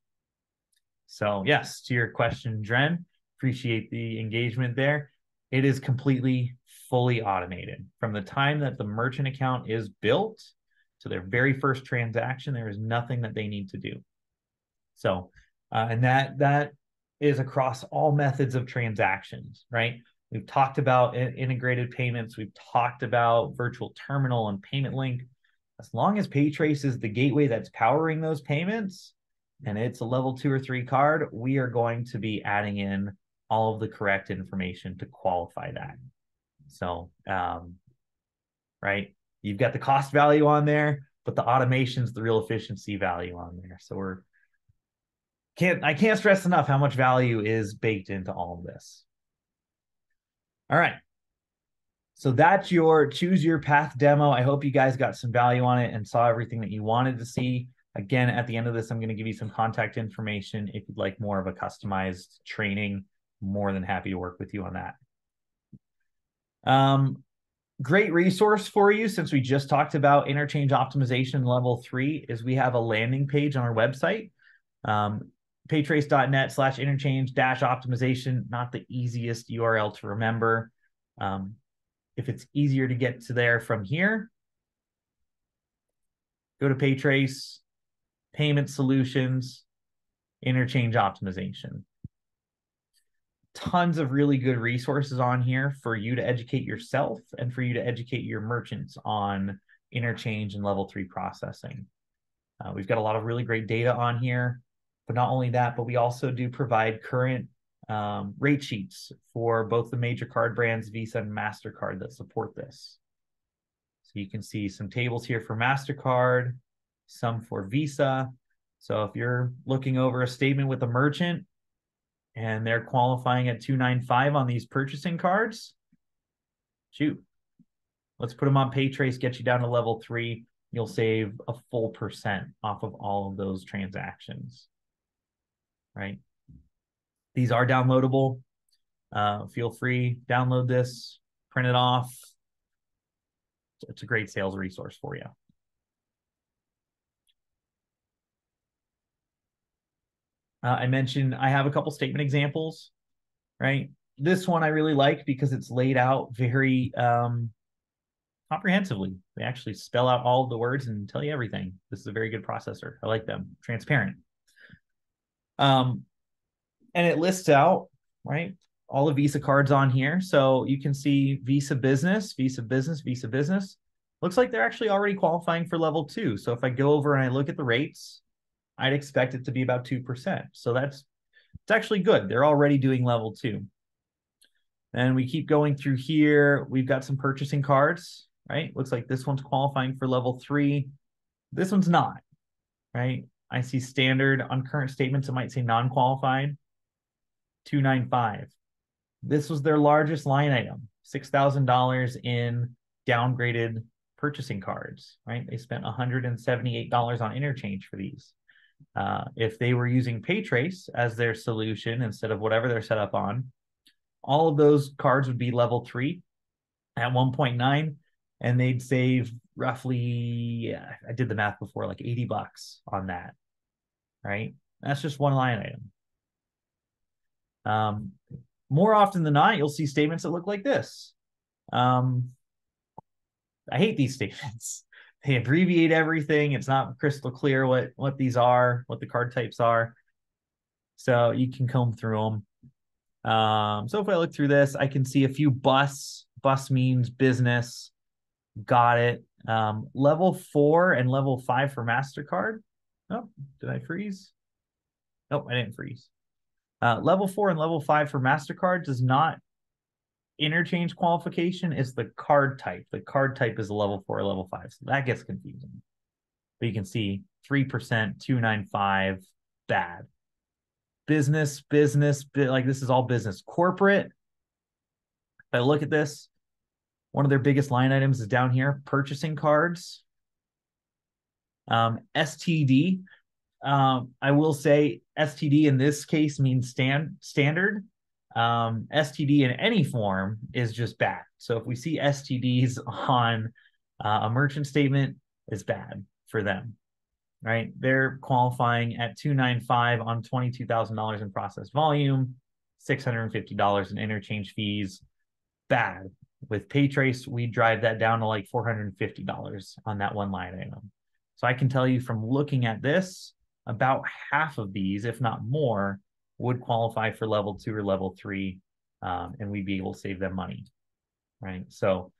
So yes, to your question, Dren, appreciate the engagement there. It is completely fully automated. From the time that the merchant account is built to their very first transaction, there is nothing that they need to do. So, and that is across all methods of transactions, right? We've talked about integrated payments. We've talked about virtual terminal and payment link. As long as PayTrace is the gateway that's powering those payments, and it's a level 2 or 3 card, we are going to be adding in all of the correct information to qualify that. So, right, you've got the cost value on there, but the automation's the real efficiency value on there. So I can't stress enough how much value is baked into all of this. All right. So that's your Choose Your Path demo. I hope you guys got some value on it and saw everything that you wanted to see. Again, at the end of this, I'm going to give you some contact information. If you'd like more of a customized training, more than happy to work with you on that. Great resource for you, since we just talked about interchange optimization level 3, is we have a landing page on our website. paytrace.net/interchange-optimization, not the easiest URL to remember. If it's easier to get to there from here, go to PayTrace, Payment Solutions, Interchange Optimization. Tons of really good resources on here for you to educate yourself and for you to educate your merchants on interchange and level 3 processing. We've got a lot of really great data on here, but not only that, but we also do provide current rate sheets for both the major card brands, Visa and MasterCard, that support this. So you can see some tables here for MasterCard, some for Visa. So if you're looking over a statement with a merchant and they're qualifying at 295 on these purchasing cards, shoot, let's put them on PayTrace, get you down to level 3. You'll save a full % off of all of those transactions, right? These are downloadable. Feel free, download this, print it off. It's a great sales resource for you. I mentioned I have a couple statement examples, right? This one I really like because it's laid out very comprehensively. They actually spell out all of the words and tell you everything. This is a very good processor. I like them. Transparent. And it lists out, right, all the Visa cards on here. So you can see Visa Business, Visa Business, Visa Business. Looks like they're actually already qualifying for level 2. So if I go over and I look at the rates, I'd expect it to be about 2%. So it's actually good. They're already doing level 2. And we keep going through here. We've got some purchasing cards, right? Looks like this one's qualifying for level 3. This one's not, right? I see standard on current statements. It might say non-qualified, 295. This was their largest line item, $6,000 in downgraded purchasing cards, right? They spent $178 on interchange for these. If they were using PayTrace as their solution instead of whatever they're set up on, all of those cards would be level 3 at 1.9, and they'd save roughly, I did the math before, like $80 on that, right? That's just one line item. More often than not, you'll see statements that look like this. I hate these statements. They abbreviate everything. It's not crystal clear what these are, what the card types are. So you can comb through them. So if I look through this, I can see a few bus. Bus means business. Got it. Level 4 and level 5 for MasterCard. Oh, did I freeze? Nope, I didn't freeze. Level 4 and level 5 for MasterCard does not interchange qualification. Is the card type. The card type is a level 4 or level 5. So that gets confusing. but you can see 3%, 295, bad. Business, like this is all business. Corporate, if I look at this, one of their biggest line items is down here, purchasing cards. STD, I will say STD in this case means standard. STD in any form is just bad. So if we see STDs on a merchant statement, it's bad for them, right? They're qualifying at $295 on $22,000 in processed volume, $650 in interchange fees. Bad. With PayTrace, we drive that down to like $450 on that one line item. So I can tell you from looking at this, about half of these, if not more, would qualify for level 2 or level 3, and we'd be able to save them money, right? So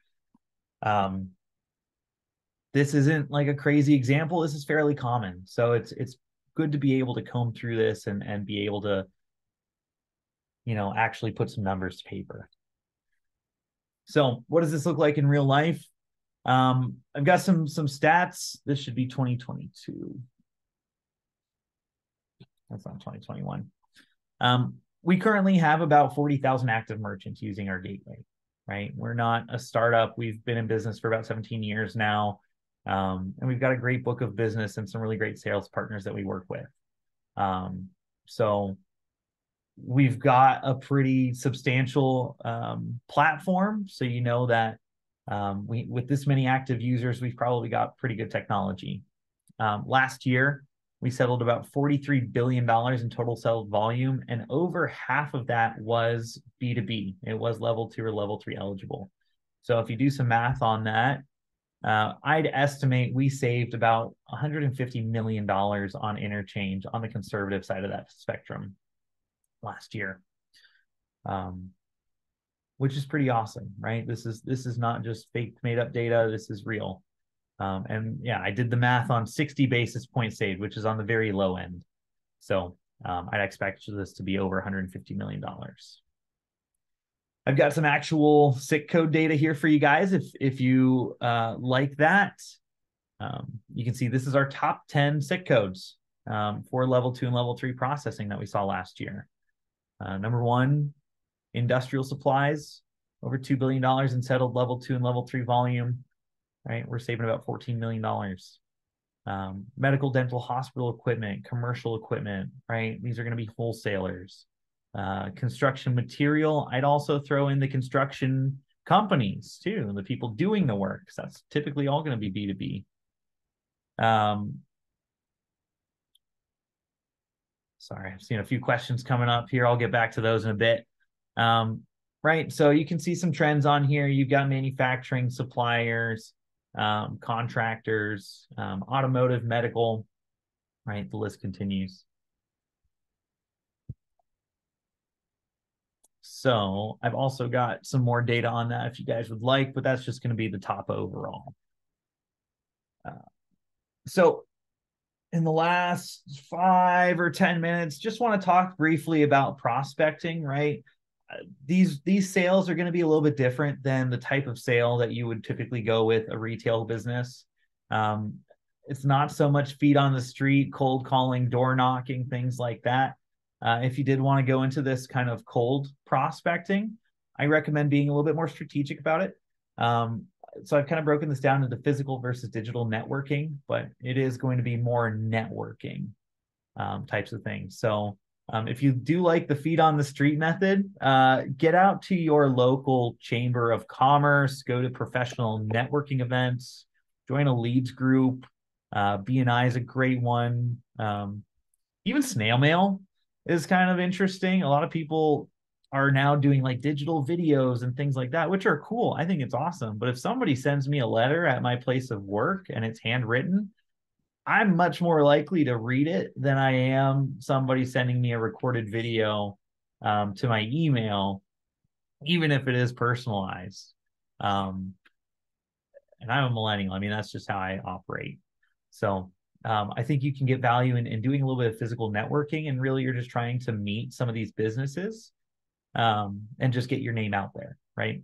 this isn't like a crazy example. This is fairly common. So it's good to be able to comb through this and be able to, actually put some numbers to paper. So what does this look like in real life? I've got some stats. This should be 2022. That's not 2021. We currently have about 40,000 active merchants using our gateway, right? We're not a startup. We've been in business for about 17 years now. And we've got a great book of business and some really great sales partners that we work with. So we've got a pretty substantial platform. So you know that with this many active users, we've probably got pretty good technology. Last year, we settled about $43 billion in total settled volume, and over half of that was B2B. It was level 2 or level 3 eligible. So if you do some math on that, I'd estimate we saved about $150 million on interchange on the conservative side of that spectrum last year, which is pretty awesome, right? This is not just fake made up data. This is real. And yeah, I did the math on 60 basis points saved, which is on the very low end. So I'd expect this to be over $150 million. I've got some actual SIC code data here for you guys. If you like that, you can see this is our top 10 SIC codes for level 2 and level 3 processing that we saw last year. Number 1, industrial supplies, over $2 billion in settled level 2 and level 3 volume. Right, we're saving about $14 million. Medical, dental, hospital equipment, commercial equipment, right? These are going to be wholesalers. Construction material, I'd also throw in the construction companies too, the people doing the work, because that's typically all going to be B2B. Sorry, I've seen a few questions coming up here. I'll get back to those in a bit. Right, so you can see some trends on here. You've got manufacturing, suppliers, contractors, automotive, medical, right? The list continues. So I've also got some more data on that if you guys would like, but that's just going to be the top overall. So in the last 5 or 10 minutes, just want to talk briefly about prospecting, right? These sales are going to be a little bit different than the type of sale that you would typically go with a retail business. It's not so much feet on the street, cold calling, door knocking, things like that. If you did want to go into this kind of cold prospecting, I recommend being a little bit more strategic about it. So I've kind of broken this down into physical versus digital networking, but it is going to be more networking types of things. So if you do like the feet on the street method, get out to your local chamber of commerce, go to professional networking events, join a leads group. B&I is a great one. Even snail mail is kind of interesting. A lot of people are now doing like digital videos and things like that, which are cool. I think it's awesome. But if somebody sends me a letter at my place of work and it's handwritten, I'm much more likely to read it than I am somebody sending me a recorded video to my email, even if it is personalized. And I'm a millennial. I mean, that's just how I operate. So I think you can get value in doing a little bit of physical networking, and really you're just trying to meet some of these businesses and just get your name out there, right?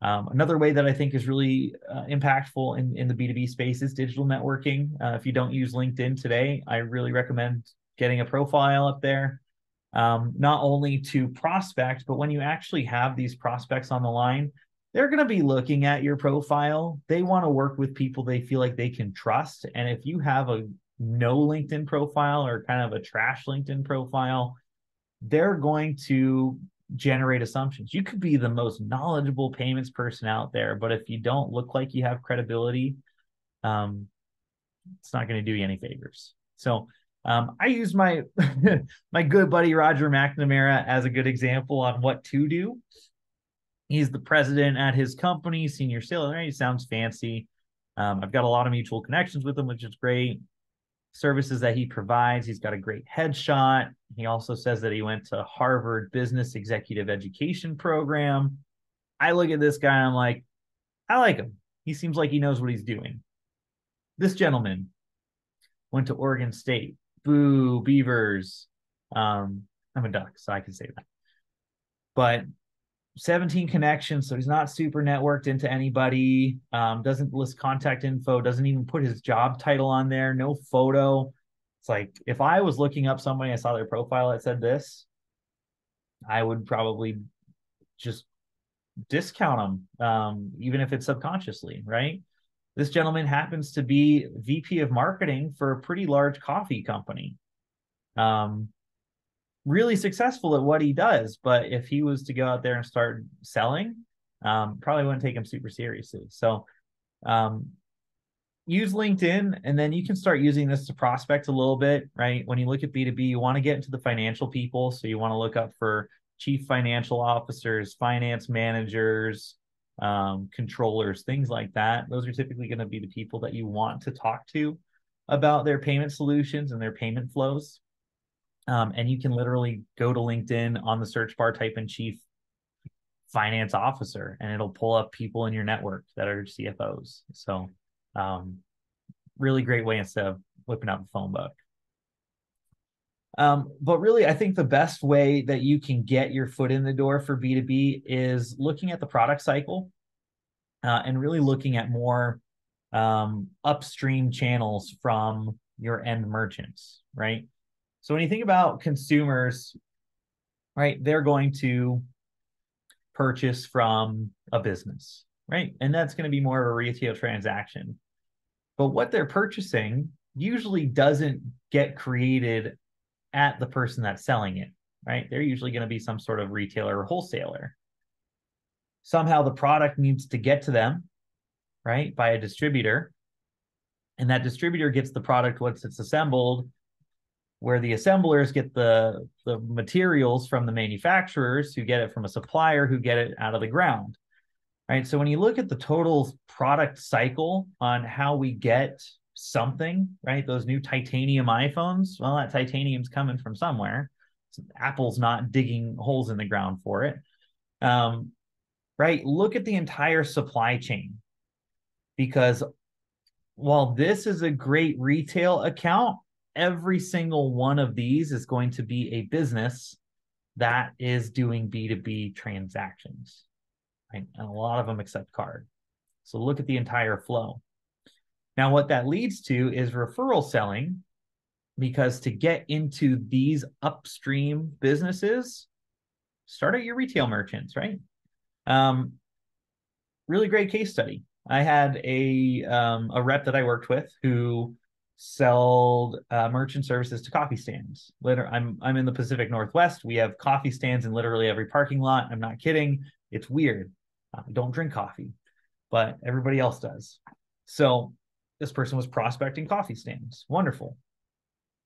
Another way that I think is really impactful in the B2B space is digital networking. If you don't use LinkedIn today, I really recommend getting a profile up there, not only to prospect, but when you actually have these prospects on the line, they're going to be looking at your profile. They want to work with people they feel like they can trust. And if you have a no LinkedIn profile or kind of a trash LinkedIn profile, they're going to generate assumptions. You could be the most knowledgeable payments person out there, but if you don't look like you have credibility, it's not going to do you any favors. So I use my my good buddy Roger McNamara as a good example on what to do. He's the president at his company, senior sales. Right? He sounds fancy. I've got a lot of mutual connections with him, which is great. Services that he provides. He's got a great headshot. He also says that he went to Harvard Business Executive Education Program. I look at this guy and I'm like, I like him. He seems like he knows what he's doing. This gentleman went to Oregon State. Boo, Beavers. I'm a Duck, so I can say that. But 17 connections, so he's not super networked into anybody, doesn't list contact info, doesn't even put his job title on there, no photo. It's like, if I was looking up somebody, I saw their profile that said this, I would probably just discount them, even if it's subconsciously, right? This gentleman happens to be VP of marketing for a pretty large coffee company. Really successful at what he does, but if he was to go out there and start selling, probably wouldn't take him super seriously. So use LinkedIn, and then you can start using this to prospect a little bit, right? When you look at B2B, you want to get into the financial people. So you want to look up for chief financial officers, finance managers, controllers, things like that. Those are typically going to be the people that you want to talk to about their payment solutions and their payment flows. And you can literally go to LinkedIn, on the search bar, type in chief finance officer, and it'll pull up people in your network that are CFOs. So really great way instead of whipping out the phone book. But really, I think the best way that you can get your foot in the door for B2B is looking at the product cycle and really looking at more upstream channels from your end merchants, right? So when you think about consumers, right, they're going to purchase from a business, right? And that's going to be more of a retail transaction. But what they're purchasing usually doesn't get created at the person that's selling it, right? They're usually going to be some sort of retailer or wholesaler. Somehow the product needs to get to them, right, by a distributor. And that distributor gets the product once it's assembled, where the assemblers get the materials from the manufacturers, who get it from a supplier, who get it out of the ground, right? So when you look at the total product cycle on how we get something, right? Those new titanium iPhones, well, that titanium's coming from somewhere. So Apple's not digging holes in the ground for it, right? Look at the entire supply chain, because while this is a great retail account, every single one of these is going to be a business that is doing B2B transactions, right? And a lot of them accept card. So look at the entire flow. Now, what that leads to is referral selling, because to get into these upstream businesses, start at your retail merchants, right? Really great case study. I had a rep that I worked with who sold merchant services to coffee stands. I'm in the Pacific Northwest. We have coffee stands in literally every parking lot. I'm not kidding. It's weird. I don't drink coffee, but everybody else does. So this person was prospecting coffee stands. Wonderful.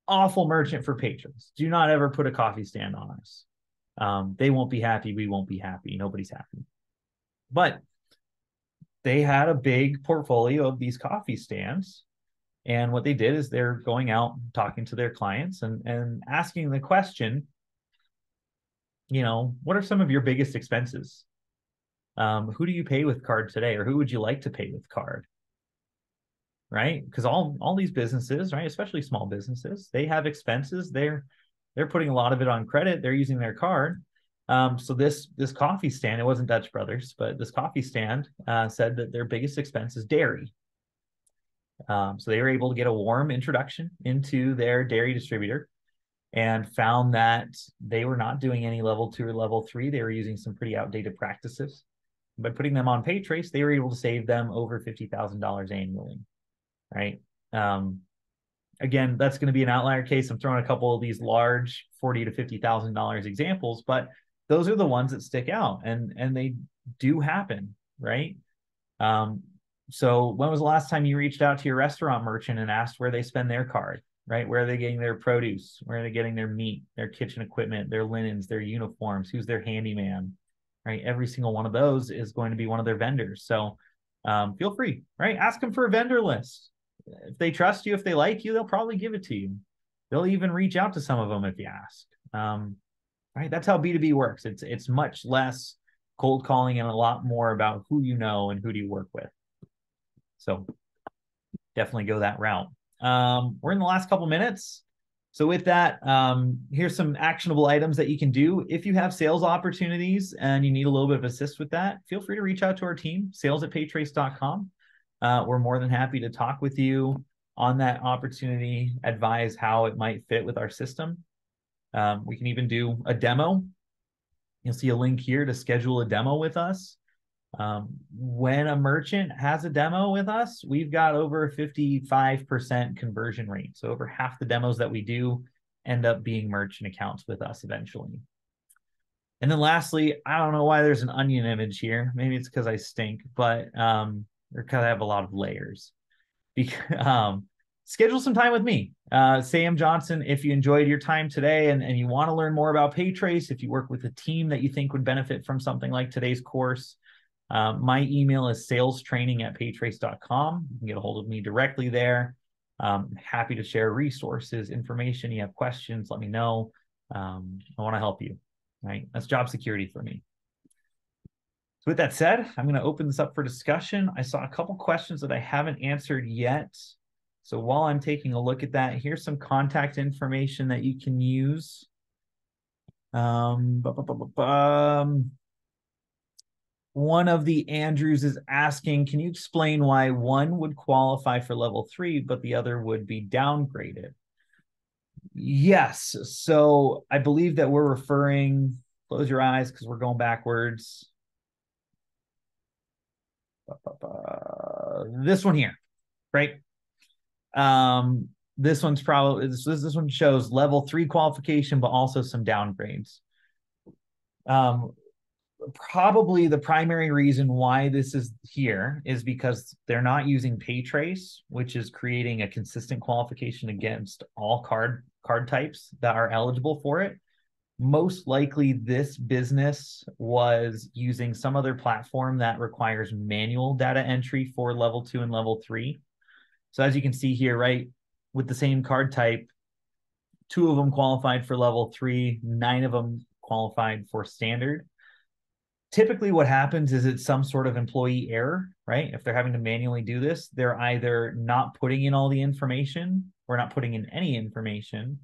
Awful merchant for patrons. Do not ever put a coffee stand on us. They won't be happy. We won't be happy. Nobody's happy. But they had a big portfolio of these coffee stands. And what they did is they're going out talking to their clients and asking the question, what are some of your biggest expenses? Who do you pay with card today? Or who would you like to pay with card? Right? Because all these businesses, right, especially small businesses, they have expenses. They're putting a lot of it on credit. They're using their card. So this coffee stand, it wasn't Dutch Brothers, but this coffee stand said that their biggest expense is dairy. So they were able to get a warm introduction into their dairy distributor and found that they were not doing any level 2 or level 3. They were using some pretty outdated practices. By putting them on PayTrace, they were able to save them over $50,000 annually, right? Again, that's going to be an outlier case. I'm throwing a couple of these large $40,000 to $50,000 examples, but those are the ones that stick out, and they do happen, right? So when was the last time you reached out to your restaurant merchant and asked where they spend their card, right? Where are they getting their produce? Where are they getting their meat, their kitchen equipment, their linens, their uniforms? Who's their handyman, right? Every single one of those is going to be one of their vendors. So feel free, right? Ask them for a vendor list. If they trust you, if they like you, they'll probably give it to you. They'll even reach out to some of them if you ask. Right? That's how B2B works. It's much less cold calling and a lot more about who you know and who do you work with. So definitely go that route. We're in the last couple minutes. So with that, here's some actionable items that you can do. If you have sales opportunities and you need a little bit of assist with that, feel free to reach out to our team, sales@paytrace.com. We're more than happy to talk with you on that opportunity, advise how it might fit with our system. We can even do a demo. You'll see a link here to schedule a demo with us. When a merchant has a demo with us, we've got over 55% conversion rate. So over half the demos that we do end up being merchant accounts with us eventually. And then lastly, I don't know why there's an onion image here. Maybe it's because I stink, but or because I have a lot of layers. Schedule some time with me, Sam Johnson. If you enjoyed your time today and you want to learn more about PayTrace, if you work with a team that you think would benefit from something like today's course, my email is salestraining@paytrace.com. You can get a hold of me directly there. Happy to share resources, information. You have questions, let me know. I want to help you, right? That's job security for me. So with that said, I'm going to open this up for discussion. I saw a couple questions that I haven't answered yet. So while I'm taking a look at that, here's some contact information that you can use. One of the Andrews is asking, can you explain why one would qualify for level 3, but the other would be downgraded? Yes. So I believe that we're referring, close your eyes because we're going backwards. This one here, right? This one's probably, this one shows level 3 qualification, but also some downgrades. Probably the primary reason why this is here is because they're not using PayTrace, which is creating a consistent qualification against all card types that are eligible for it. Most likely this business was using some other platform that requires manual data entry for level 2 and level 3. So as you can see here, right, with the same card type, 2 of them qualified for level 3, 9 of them qualified for standard. Typically what happens is it's some sort of employee error, right? If they're having to manually do this, they're either not putting in all the information or not putting in any information,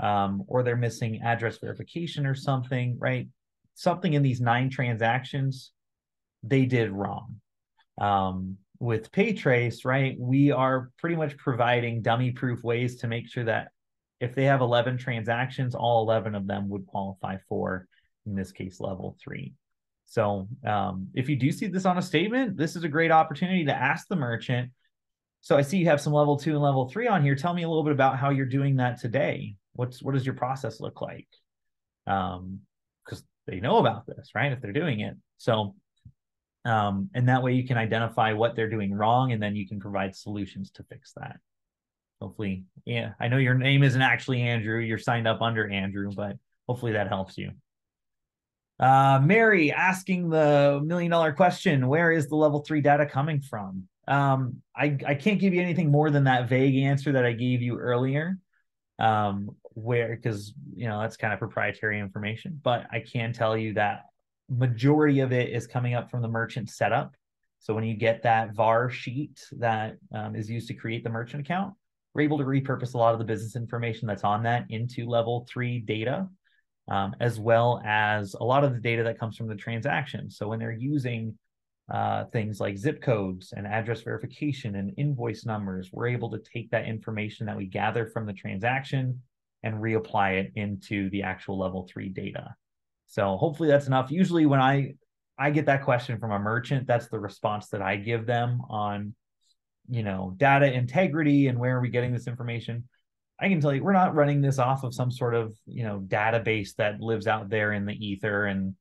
or they're missing address verification or something, right? Something in these 9 transactions they did wrong. With PayTrace, right, we are pretty much providing dummy-proof ways to make sure that if they have 11 transactions, all 11 of them would qualify for, in this case, level 3. So if you do see this on a statement, this is a great opportunity to ask the merchant. So I see you have some level 2 and level 3 on here. Tell me a little bit about how you're doing that today. What does your process look like? Because they know about this, right? If they're doing it. So, and that way you can identify what they're doing wrong, and then you can provide solutions to fix that. Hopefully, yeah, I know your name isn't actually Andrew. You're signed up under Andrew, but hopefully that helps you. Mary asking the $1 million question, where is the level 3 data coming from? I can't give you anything more than that vague answer that I gave you earlier, because that's kind of proprietary information, but I can tell you that majority of it is coming up from the merchant setup. So when you get that VAR sheet that is used to create the merchant account, we're able to repurpose a lot of the business information that's on that into level 3 data. as well as a lot of the data that comes from the transaction. So when they're using things like zip codes and address verification and invoice numbers, we're able to take that information that we gather from the transaction and reapply it into the actual level 3 data. So hopefully that's enough. Usually when I get that question from a merchant, that's the response that I give them on, data integrity and where are we getting this information. I can tell you, we're not running this off of some sort of, database that lives out there in the ether. And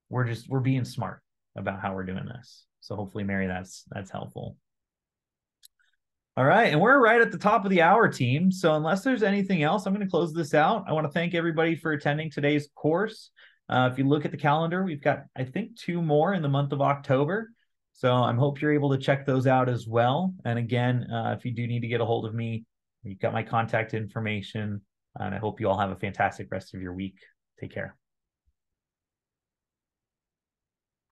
we're being smart about how we're doing this. So hopefully, Mary, that's helpful. All right. And we're right at the top of the hour, team. So unless there's anything else, I'm going to close this out. I want to thank everybody for attending today's course. If you look at the calendar, we've got, I think, 2 more in the month of October. So I hope you're able to check those out as well. And again, if you do need to get a hold of me, you've got my contact information. And I hope you all have a fantastic rest of your week. Take care.